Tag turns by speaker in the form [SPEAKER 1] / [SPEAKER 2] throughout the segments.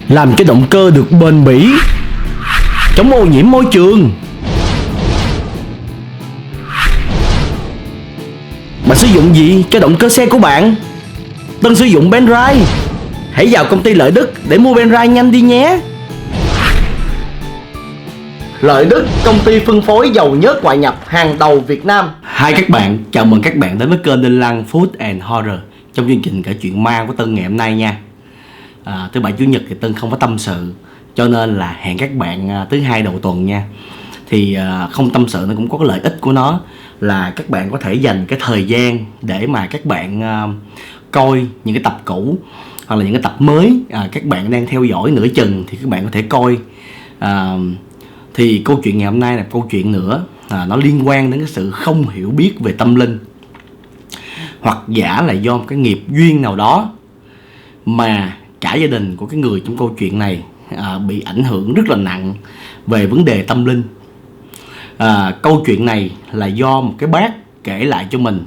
[SPEAKER 1] làm cho động cơ được bền bỉ, chống ô nhiễm môi trường. Bạn sử dụng gì cho động cơ xe của bạn? Tân sử dụng Penrite. Hãy vào công ty Lợi Đức để mua Penrite nhanh đi nhé. Lợi Đức, công ty phân phối dầu nhớt ngoại nhập hàng đầu Việt Nam. Hai các bạn, chào mừng các bạn đến với kênh Đinh Lăng Food and Horror trong chương trình kể chuyện ma của Tân ngày hôm nay nha. Thứ bảy chủ nhật thì Tân không có tâm sự, cho nên là hẹn các bạn thứ hai đầu tuần nha. Thì không tâm sự nó cũng có cái lợi ích của nó, là các bạn có thể dành cái thời gian để mà các bạn coi những cái tập cũ hoặc là những cái tập mới các bạn đang theo dõi nửa chừng thì các bạn có thể coi. Thì câu chuyện ngày hôm nay là câu chuyện nữa, nó liên quan đến cái sự không hiểu biết về tâm linh, hoặc giả là do một cái nghiệp duyên nào đó mà cả gia đình của cái người trong câu chuyện này bị ảnh hưởng rất là nặng về vấn đề tâm linh. Câu chuyện này là do một cái bác kể lại cho mình.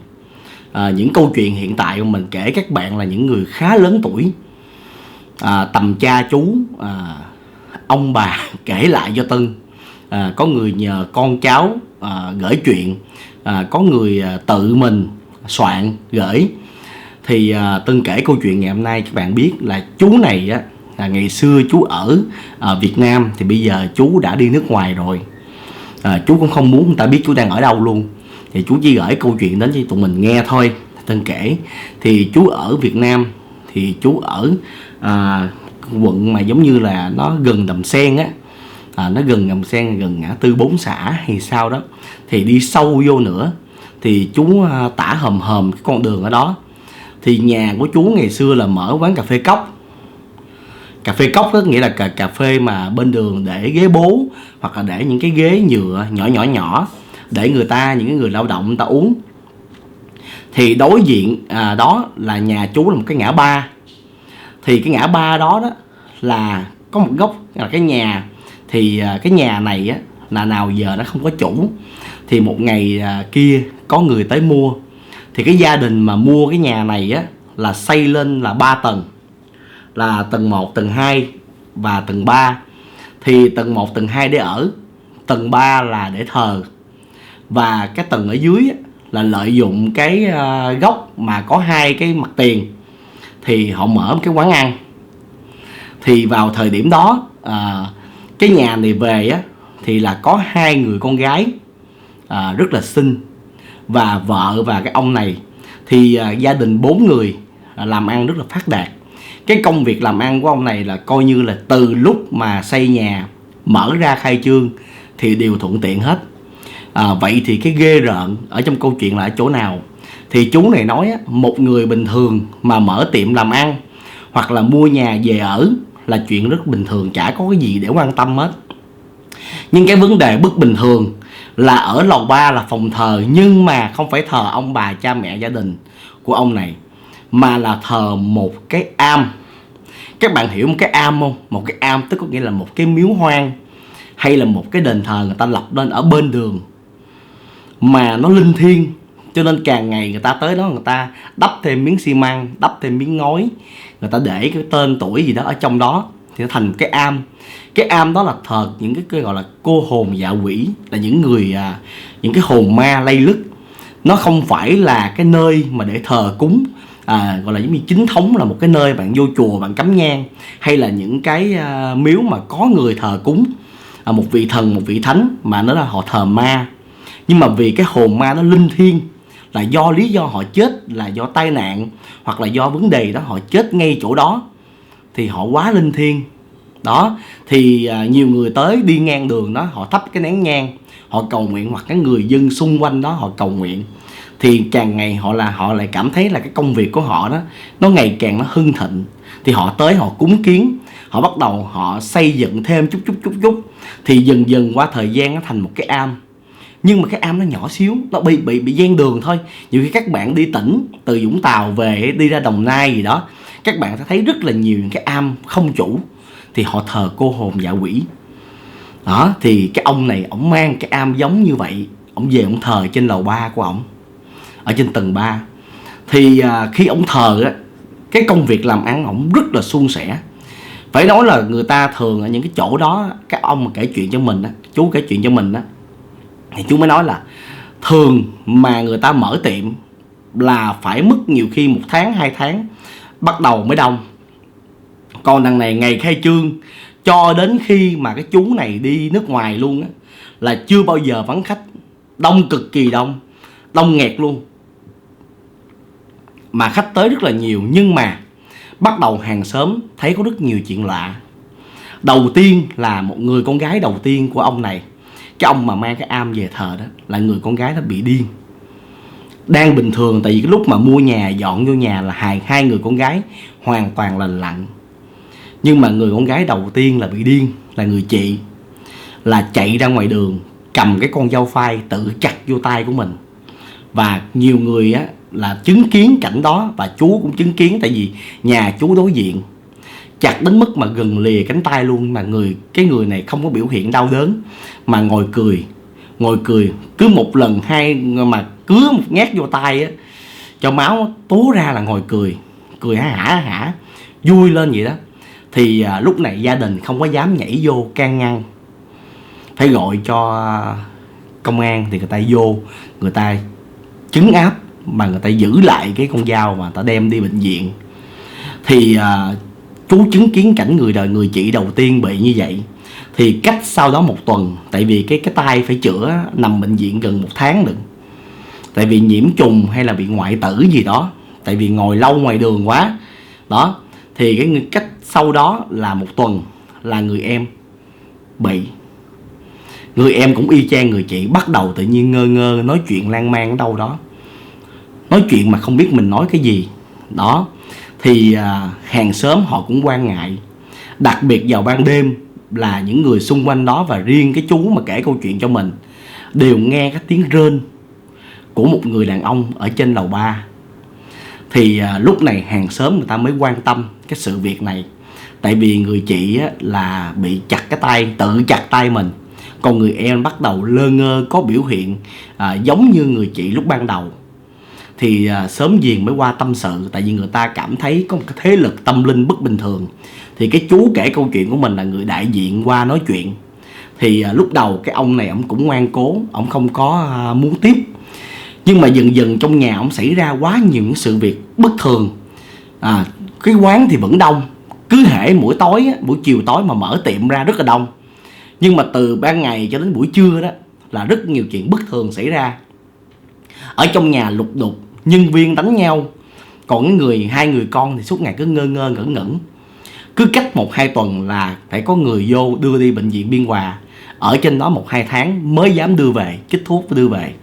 [SPEAKER 1] Những câu chuyện hiện tại của mình kể các bạn là những người khá lớn tuổi, tầm cha chú, ông bà kể lại cho Tân. Có người nhờ con cháu gửi chuyện, có người tự mình soạn gửi. Thì Tân kể câu chuyện ngày hôm nay các bạn biết là chú này á, ngày xưa chú ở Việt Nam thì bây giờ chú đã đi nước ngoài rồi. Chú cũng không muốn người ta biết chú đang ở đâu luôn, thì chú chỉ gửi câu chuyện đến cho tụi mình nghe thôi. Tân kể thì chú ở Việt Nam, thì chú ở quận mà giống như là nó gần Đầm Sen á, nó gần Đầm Sen, gần ngã tư 4 xã hay sao đó. Thì đi sâu vô nữa thì chú tả hòm hòm cái con đường ở đó. Thì nhà của chú ngày xưa là mở quán cà phê cốc. Cà phê cốc đó nghĩa là cà phê mà bên đường để ghế bố, hoặc là để những cái ghế nhựa nhỏ để những người lao động người ta uống. Thì đối diện đó là nhà chú là một cái ngã ba. Thì cái ngã ba đó là có một góc là cái nhà. Thì cái nhà này á là nào giờ nó không có chủ. Thì một ngày kia có người tới mua. Thì cái gia đình mà mua cái nhà này á là xây lên là 3 tầng, là tầng 1, tầng 2 và tầng 3. Thì tầng 1, tầng 2 để ở, tầng 3 là để thờ. Và cái tầng ở dưới là lợi dụng cái góc mà có hai cái mặt tiền thì họ mở một cái quán ăn. Thì vào thời điểm đó cái nhà này về á thì là có 2 người con gái rất là xinh, và vợ và cái ông này. Thì gia đình 4 người làm ăn rất là phát đạt. Cái công việc làm ăn của ông này là coi như là từ lúc mà xây nhà mở ra khai trương thì đều thuận tiện hết. Vậy thì cái ghê rợn ở trong câu chuyện là ở chỗ nào? Thì chú này nói một người bình thường mà mở tiệm làm ăn hoặc là mua nhà về ở là chuyện rất bình thường, chả có cái gì để quan tâm hết. Nhưng cái vấn đề bất bình thường là ở lầu 3 là phòng thờ, nhưng mà không phải thờ ông bà cha mẹ gia đình của ông này, mà là thờ một cái am. Các bạn hiểu một cái am không? Một cái am tức có nghĩa là một cái miếu hoang, hay là một cái đền thờ người ta lập lên ở bên đường mà nó linh thiêng. Cho nên càng ngày người ta tới đó, người ta đắp thêm miếng xi măng, đắp thêm miếng ngói, người ta để cái tên tuổi gì đó ở trong đó thì nó thành một cái am. Cái am đó là thờ những cái gọi là cô hồn dạ quỷ, là những người những cái hồn ma lây lứt. Nó không phải là cái nơi mà để thờ cúng, gọi là giống như chính thống là một cái nơi bạn vô chùa bạn cắm nhang, hay là những cái miếu mà có người thờ cúng một vị thần, một vị thánh, mà nó là họ thờ ma. Nhưng mà vì cái hồn ma nó linh thiêng, là do lý do họ chết là do tai nạn hoặc là do vấn đề đó họ chết ngay chỗ đó, thì họ quá linh thiêng đó. Thì nhiều người tới đi ngang đường đó, họ thắp cái nén nhang, họ cầu nguyện, hoặc cái người dân xung quanh đó họ cầu nguyện. Thì càng ngày họ lại cảm thấy là cái công việc của họ đó nó ngày càng nó hưng thịnh. Thì họ tới họ cúng kiến, họ bắt đầu họ xây dựng thêm chút. Thì dần dần qua thời gian nó thành một cái am. Nhưng mà cái am nó nhỏ xíu, nó bị gian đường thôi. Nhiều khi các bạn đi tỉnh từ Vũng Tàu về, đi ra Đồng Nai gì đó, các bạn sẽ thấy rất là nhiều những cái am không chủ, thì họ thờ cô hồn dạ quỷ đó. Thì cái ông này ổng mang cái am giống như vậy, ổng về ổng thờ trên lầu 3 của ổng, ở trên tầng 3. Thì khi ổng thờ á, cái công việc làm ăn ổng rất là suôn sẻ. Phải nói là người ta thường ở những cái chỗ đó, các ông mà kể chuyện cho mình á, chú kể chuyện cho mình á, thì chú mới nói là thường mà người ta mở tiệm là phải mất nhiều khi 1 tháng 2 tháng bắt đầu mới đông. Còn đằng này ngày khai trương cho đến khi mà cái chú này đi nước ngoài luôn á, là chưa bao giờ vắng khách. Đông cực kỳ đông, đông nghẹt luôn, mà khách tới rất là nhiều. Nhưng mà bắt đầu hàng xóm thấy có rất nhiều chuyện lạ. Đầu tiên là một người con gái đầu tiên của ông này, cái ông mà mang cái am về thờ đó, là người con gái đó bị điên. Đang bình thường, tại vì cái lúc mà mua nhà dọn vô nhà là hai người con gái hoàn toàn lành lặn. Nhưng mà người con gái đầu tiên là bị điên, là người chị, là chạy ra ngoài đường cầm cái con dao phai tự chặt vô tay của mình. Và nhiều người á là chứng kiến cảnh đó, và chú cũng chứng kiến, tại vì nhà chú đối diện. Chặt đến mức mà gần lìa cánh tay luôn, mà cái người này không có biểu hiện đau đớn, mà ngồi cười. Cứ một lần hai mà cứa một nhát vô tay á, cho máu túa ra là ngồi cười hả vui lên vậy đó. Thì lúc này gia đình không có dám nhảy vô can ngăn, phải gọi cho công an. Thì người ta vô, người ta trấn áp, mà người ta giữ lại cái con dao mà người ta đem đi bệnh viện. Thì chú chứng kiến cảnh người chị đầu tiên bị như vậy. Thì cách sau đó 1 tuần, tại vì cái tay phải chữa, nằm bệnh viện gần 1 tháng được, tại vì nhiễm trùng hay là bị ngoại tử gì đó, tại vì ngồi lâu ngoài đường quá đó. Thì cái cách sau đó là 1 tuần là người em bị. Người em cũng y chang người chị, bắt đầu tự nhiên ngơ ngơ nói chuyện lan man ở đâu đó, nói chuyện mà không biết mình nói cái gì đó. Thì hàng xóm họ cũng quan ngại, đặc biệt vào ban đêm là những người xung quanh đó, và riêng cái chú mà kể câu chuyện cho mình, đều nghe cái tiếng rên của một người đàn ông ở trên lầu 3. Thì lúc này hàng xóm người ta mới quan tâm cái sự việc này. Tại vì người chị á, là bị chặt cái tay, tự chặt tay mình. Còn người em bắt đầu lơ ngơ, có biểu hiện giống như người chị lúc ban đầu. Thì xóm giềng mới qua tâm sự, tại vì người ta cảm thấy có một cái thế lực tâm linh bất bình thường. Thì cái chú kể câu chuyện của mình là người đại diện qua nói chuyện. Thì lúc đầu cái ông này ông cũng ngoan cố, ông không có muốn tiếp. Nhưng mà dần dần trong nhà ông xảy ra quá nhiều những sự việc bất thường. Cái quán thì vẫn đông, cứ hễ buổi tối á, buổi chiều tối mà mở tiệm ra rất là đông. Nhưng mà từ ban ngày cho đến buổi trưa đó là rất nhiều chuyện bất thường xảy ra. Ở trong nhà lục đục, nhân viên đánh nhau. Còn hai người con thì suốt ngày cứ ngơ ngơ ngẩn ngẩn. Cứ cách 1-2 tuần là phải có người vô đưa đi bệnh viện Biên Hòa. Ở trên đó 1-2 tháng mới dám đưa về, chích thuốc và đưa về.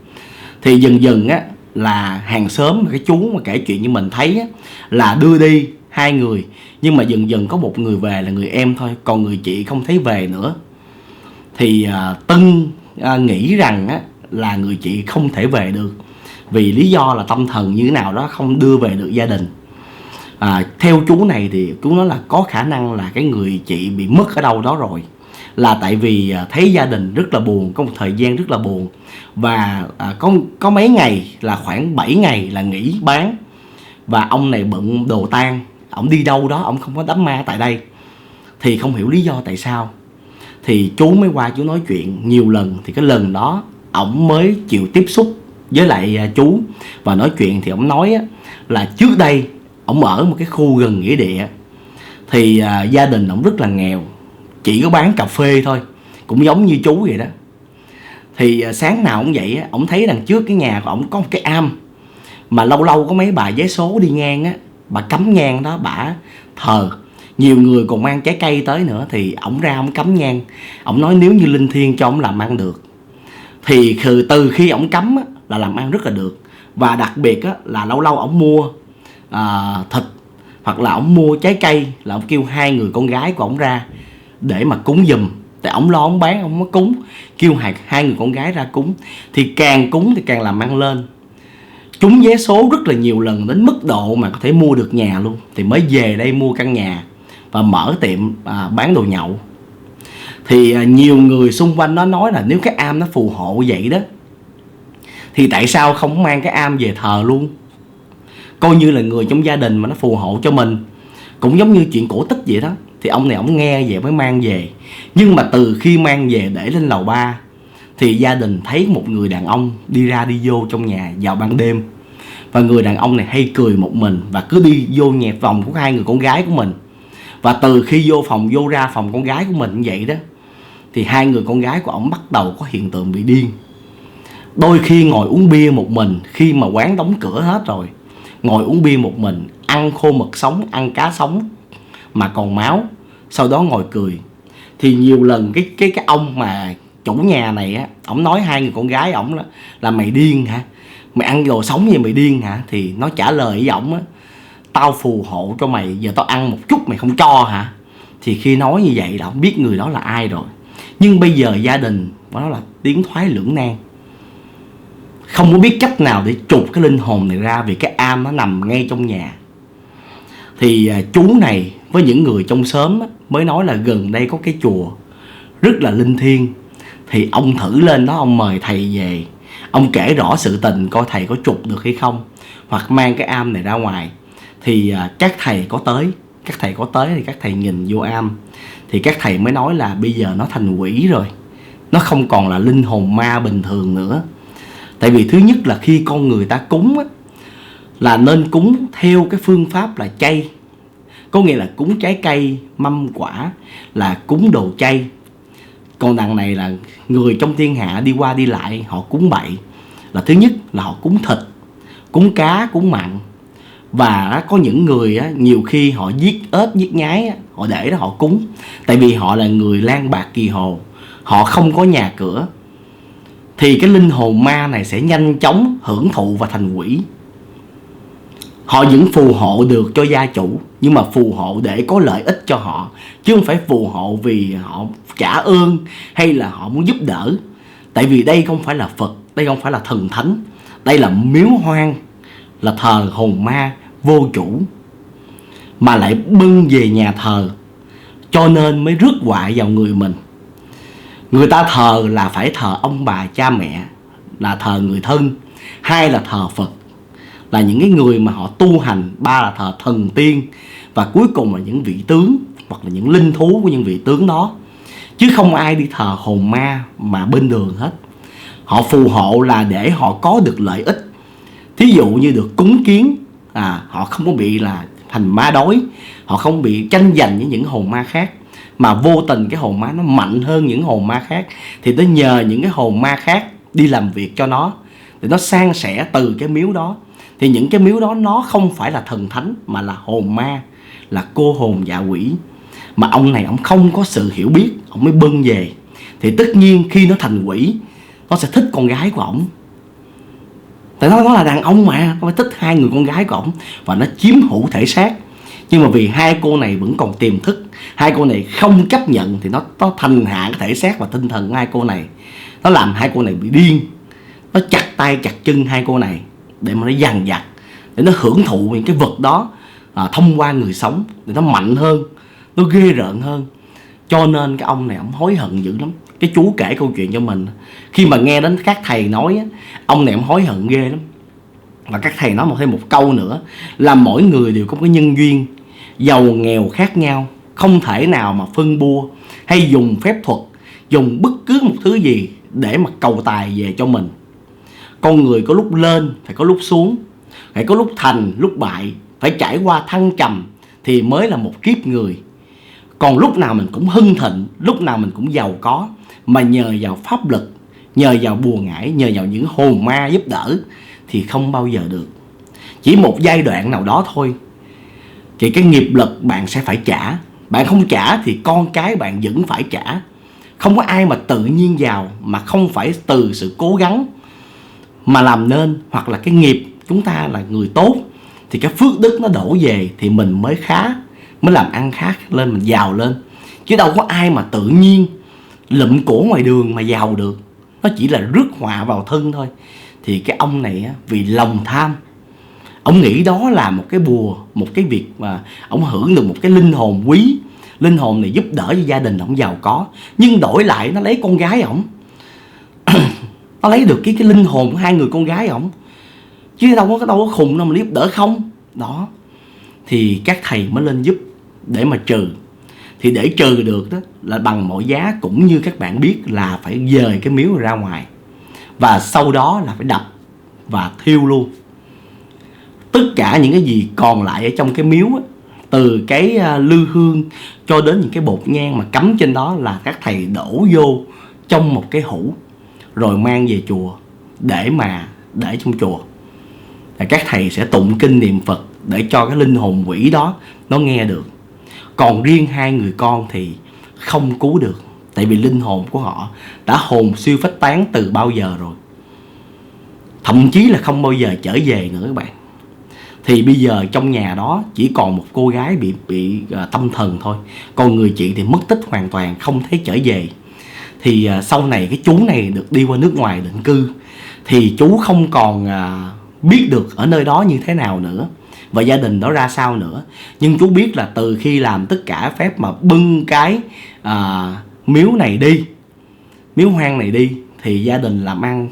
[SPEAKER 1] Thì dần dần á là hàng xóm, cái chú mà kể chuyện như mình thấy á, là đưa đi 2 người. Nhưng mà dần dần có một người về là người em thôi, còn người chị không thấy về nữa. Thì Tân nghĩ rằng á, là người chị không thể về được, vì lý do là tâm thần như thế nào đó không đưa về được gia đình. Theo chú này thì chú nói là có khả năng là cái người chị bị mất ở đâu đó rồi. Là tại vì thấy gia đình rất là buồn, có một thời gian rất là buồn. Và có mấy ngày là khoảng 7 ngày là nghỉ bán. Và ông này bận đồ tang, ông đi đâu đó, ông không có đám ma tại đây. Thì không hiểu lý do tại sao. Thì chú mới qua chú nói chuyện nhiều lần. Thì cái lần đó ổng mới chịu tiếp xúc với lại chú và nói chuyện. Thì ổng nói á, là trước đây ổng ở một cái khu gần nghĩa địa. Thì gia đình ổng rất là nghèo, chỉ có bán cà phê thôi, cũng giống như chú vậy đó. Thì sáng nào ổng dậy á, ổng thấy đằng trước cái nhà của ổng có một cái am, mà lâu lâu có mấy bà vé số đi ngang á, bà cắm nhang đó, bà thờ. Nhiều người còn mang trái cây tới nữa. Thì ổng ra ổng cắm nhang. Ổng nói nếu như linh thiêng cho ổng làm ăn được. Thì từ khi ổng cắm á, là làm ăn rất là được. Và đặc biệt á, là lâu lâu ổng mua thịt hoặc là ổng mua trái cây, là ổng kêu 2 người con gái của ổng ra để mà cúng giùm. Tại ổng lo ổng bán, ổng mới cúng, kêu 2 người con gái ra cúng. Thì càng cúng thì càng làm ăn lên. Trúng vé số rất là nhiều lần, đến mức độ mà có thể mua được nhà luôn. Thì mới về đây mua căn nhà và mở tiệm bán đồ nhậu. Thì nhiều người xung quanh nó nói là nếu cái am nó phù hộ vậy đó, thì tại sao không mang cái am về thờ luôn, coi như là người trong gia đình mà nó phù hộ cho mình. Cũng giống như chuyện cổ tích vậy đó. Thì ông này ông nghe vậy mới mang về. Nhưng mà từ khi mang về để lên lầu 3 thì gia đình thấy một người đàn ông đi ra đi vô trong nhà vào ban đêm. Và người đàn ông này hay cười một mình và cứ đi vô nhà phòng của hai người con gái của mình. Và từ khi vô ra phòng con gái của mình như vậy đó, thì hai người con gái của ổng bắt đầu có hiện tượng bị điên. Đôi khi ngồi uống bia một mình, khi mà quán đóng cửa hết rồi, ngồi uống bia một mình, ăn khô mực sống, ăn cá sống mà còn máu, sau đó ngồi cười. Thì nhiều lần cái ông mà chủ nhà này á, ổng nói hai người con gái ổng là mày điên hả? Mày ăn đồ sống vậy mày điên hả? Thì nó trả lời với ổng á, tao phù hộ cho mày, giờ tao ăn một chút mày không cho hả? Thì khi nói như vậy là ổng biết người đó là ai rồi. Nhưng bây giờ gia đình nó là tiến thoái lưỡng nan, không có biết cách nào để trục cái linh hồn này ra, vì cái am nó nằm ngay trong nhà. Thì chú này với những người trong xóm mới nói là gần đây có cái chùa rất là linh thiêng, thì ông thử lên đó ông mời thầy về, ông kể rõ sự tình coi thầy có trục được hay không, hoặc mang cái am này ra ngoài. Thì các thầy có tới thì các thầy nhìn vô am, thì các thầy mới nói là bây giờ nó thành quỷ rồi, nó không còn là linh hồn ma bình thường nữa. Tại vì thứ nhất là khi con người ta cúng á, là nên cúng theo cái phương pháp là chay, có nghĩa là cúng trái cây mâm quả, là cúng đồ chay. Còn đằng này là người trong thiên hạ đi qua đi lại họ cúng bậy, là thứ nhất là họ cúng thịt, cúng cá, cúng mặn. Và có những người á, nhiều khi họ giết ếch giết nhái á, họ để đó họ cúng. Tại vì họ là người lang bạc kỳ hồ, họ không có nhà cửa, thì cái linh hồn ma này sẽ nhanh chóng hưởng thụ và thành quỷ. Họ vẫn phù hộ được cho gia chủ, nhưng mà phù hộ để có lợi ích cho họ, chứ không phải phù hộ vì họ trả ơn hay là họ muốn giúp đỡ. Tại vì đây không phải là Phật, đây không phải là thần thánh, đây là miếu hoang, là thờ hồn ma vô chủ, mà lại bưng về nhà thờ, cho nên mới rước họa vào người mình. Người ta thờ là phải thờ ông bà cha mẹ, là thờ người thân. Hai là thờ Phật, là những cái người mà họ tu hành. Ba là thờ thần tiên. Và cuối cùng là những vị tướng hoặc là những linh thú của những vị tướng đó. Chứ không ai đi thờ hồn ma mà bên đường hết. Họ phù hộ là để họ có được lợi ích. Thí dụ như được cúng kiến, họ không có bị là thành ma đói, họ không bị tranh giành với những hồn ma khác, mà vô tình cái hồn ma nó mạnh hơn những hồn ma khác, thì nó nhờ những cái hồn ma khác đi làm việc cho nó, thì nó san sẻ từ cái miếu đó. Thì những cái miếu đó nó không phải là thần thánh, mà là hồn ma, là cô hồn dạ quỷ. Mà ông này ông không có sự hiểu biết, ông mới bưng về. Thì tất nhiên khi nó thành quỷ, nó sẽ thích con gái của ổng. Tại nó là đàn ông mà, nó phải thích hai người con gái của ổng, và nó chiếm hữu thể xác. Nhưng mà vì hai cô này vẫn còn tiềm thức, hai cô này không chấp nhận, thì nó thành hạ cái thể xác và tinh thần của hai cô này. Nó làm hai cô này bị điên. Nó chặt tay chặt chân hai cô này để mà nó dằn vặt, để nó hưởng thụ những cái vật đó thông qua người sống, để nó mạnh hơn, nó ghê rợn hơn. Cho nên cái ông này ông hối hận dữ lắm. Cái chú kể câu chuyện cho mình, khi mà nghe đến các thầy nói á, ông này ông hối hận ghê lắm. Và các thầy nói thêm một câu nữa là mỗi người đều có cái nhân duyên, giàu nghèo khác nhau, không thể nào mà phân bua hay dùng phép thuật, dùng bất cứ một thứ gì để mà cầu tài về cho mình. Con người có lúc lên, phải có lúc xuống, phải có lúc thành, lúc bại, phải trải qua thăng trầm thì mới là một kiếp người. Còn lúc nào mình cũng hưng thịnh, lúc nào mình cũng giàu có, mà nhờ vào pháp lực, nhờ vào bùa ngải, nhờ vào những hồn ma giúp đỡ thì không bao giờ được. Chỉ một giai đoạn nào đó thôi thì cái nghiệp lực bạn sẽ phải trả. Bạn không trả thì con cái bạn vẫn phải trả. Không có ai mà tự nhiên giàu mà không phải từ sự cố gắng mà làm nên. Hoặc là cái nghiệp chúng ta là người tốt thì cái phước đức nó đổ về thì mình mới khá, mới làm ăn khá lên, mình giàu lên. Chứ đâu có ai mà tự nhiên lụm cổ ngoài đường mà giàu được. Nó chỉ là rước họa vào thân thôi. Thì cái ông này vì lòng tham, ông nghĩ đó là một cái bùa, một cái việc mà ông hưởng được một cái linh hồn quý. Linh hồn này giúp đỡ cho gia đình ông giàu có, nhưng đổi lại nó lấy con gái ổng. Nó lấy được cái linh hồn của hai người con gái ổng. Chứ đâu có khùng đâu mà giúp đỡ không. Đó. Thì các thầy mới lên giúp để mà trừ. Thì để trừ được đó là bằng mọi giá, cũng như các bạn biết, là phải dời cái miếu ra ngoài, và sau đó là phải đập và thiêu luôn. Tất cả những cái gì còn lại ở trong cái miếu á, từ cái lư hương cho đến những cái bột nhang mà cắm trên đó, là các thầy đổ vô trong một cái hũ rồi mang về chùa để trong chùa. Và các thầy sẽ tụng kinh niệm Phật để cho cái linh hồn quỷ đó nó nghe được. Còn riêng hai người con thì không cứu được, tại vì linh hồn của họ đã hồn siêu phách tán từ bao giờ rồi, thậm chí là không bao giờ trở về nữa các bạn. Thì bây giờ trong nhà đó chỉ còn một cô gái bị tâm thần thôi, còn người chị thì mất tích hoàn toàn, không thấy trở về. Thì sau này cái chú này được đi qua nước ngoài định cư, thì chú không còn biết được ở nơi đó như thế nào nữa, và gia đình đó ra sao nữa. Nhưng chú biết là từ khi làm tất cả phép mà bưng cái miếu này đi, miếu hoang này đi, thì gia đình làm ăn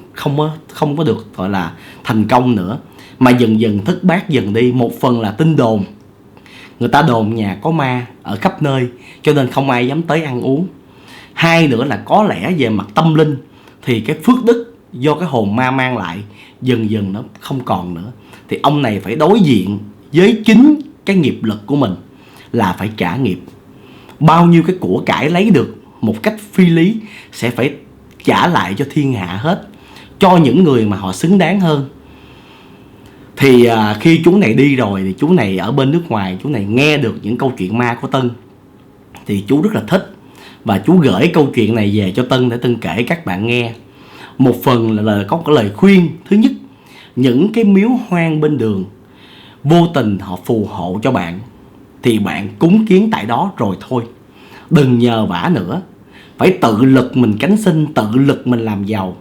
[SPEAKER 1] không có được gọi là thành công nữa, mà dần dần thất bát dần đi. Một phần là tin đồn, người ta đồn nhà có ma ở khắp nơi cho nên không ai dám tới ăn uống. Hai nữa là có lẽ về mặt tâm linh thì cái phước đức do cái hồn ma mang lại dần dần nó không còn nữa. Thì ông này phải đối diện với chính cái nghiệp lực của mình, là phải trả nghiệp. Bao nhiêu cái của cải lấy được một cách phi lý sẽ phải trả lại cho thiên hạ hết, cho những người mà họ xứng đáng hơn. Thì khi chú này đi rồi thì chú này ở bên nước ngoài, chú này nghe được những câu chuyện ma của Tân thì chú rất là thích, và chú gửi câu chuyện này về cho Tân để Tân kể các bạn nghe. Một phần là có cái lời khuyên. Thứ nhất, những cái miếu hoang bên đường vô tình họ phù hộ cho bạn thì bạn cúng kiến tại đó rồi thôi, đừng nhờ vả nữa. Phải tự lực mình cánh sinh, tự lực mình làm giàu.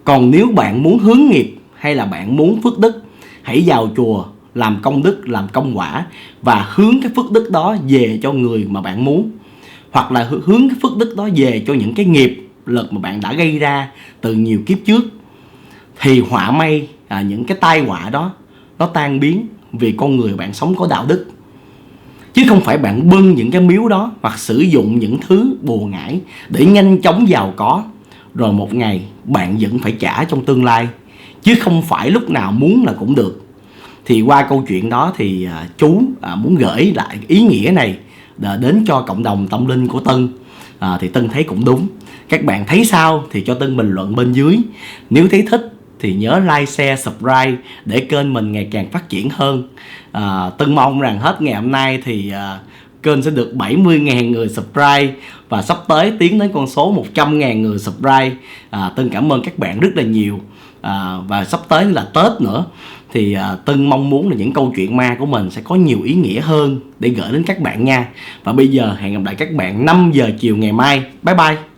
[SPEAKER 1] Còn nếu bạn muốn hướng nghiệp hay là bạn muốn phước đức, hãy vào chùa làm công đức, làm công quả, và hướng cái phước đức đó về cho người mà bạn muốn, hoặc là hướng cái phước đức đó về cho những cái nghiệp lực mà bạn đã gây ra từ nhiều kiếp trước. Thì họa may, những cái tai họa đó nó tan biến vì con người bạn sống có đạo đức. Chứ không phải bạn bưng những cái miếu đó hoặc sử dụng những thứ bùa ngải để nhanh chóng giàu có, rồi một ngày bạn vẫn phải trả trong tương lai, chứ không phải lúc nào muốn là cũng được. Thì qua câu chuyện đó thì chú muốn gửi lại ý nghĩa này đến cho cộng đồng tâm linh của Tân. Thì Tân thấy cũng đúng. Các bạn thấy sao thì cho Tân bình luận bên dưới. Nếu thấy thích thì nhớ like, share, subscribe để kênh mình ngày càng phát triển hơn. Tân mong rằng hết ngày hôm nay thì kênh sẽ được 70.000 người subscribe, và sắp tới tiến đến con số 100.000 người subscribe. Tân cảm ơn các bạn rất là nhiều. Và sắp tới là Tết nữa, thì Tân mong muốn là những câu chuyện ma của mình sẽ có nhiều ý nghĩa hơn để gửi đến các bạn nha. Và bây giờ hẹn gặp lại các bạn 5 giờ chiều ngày mai. Bye bye.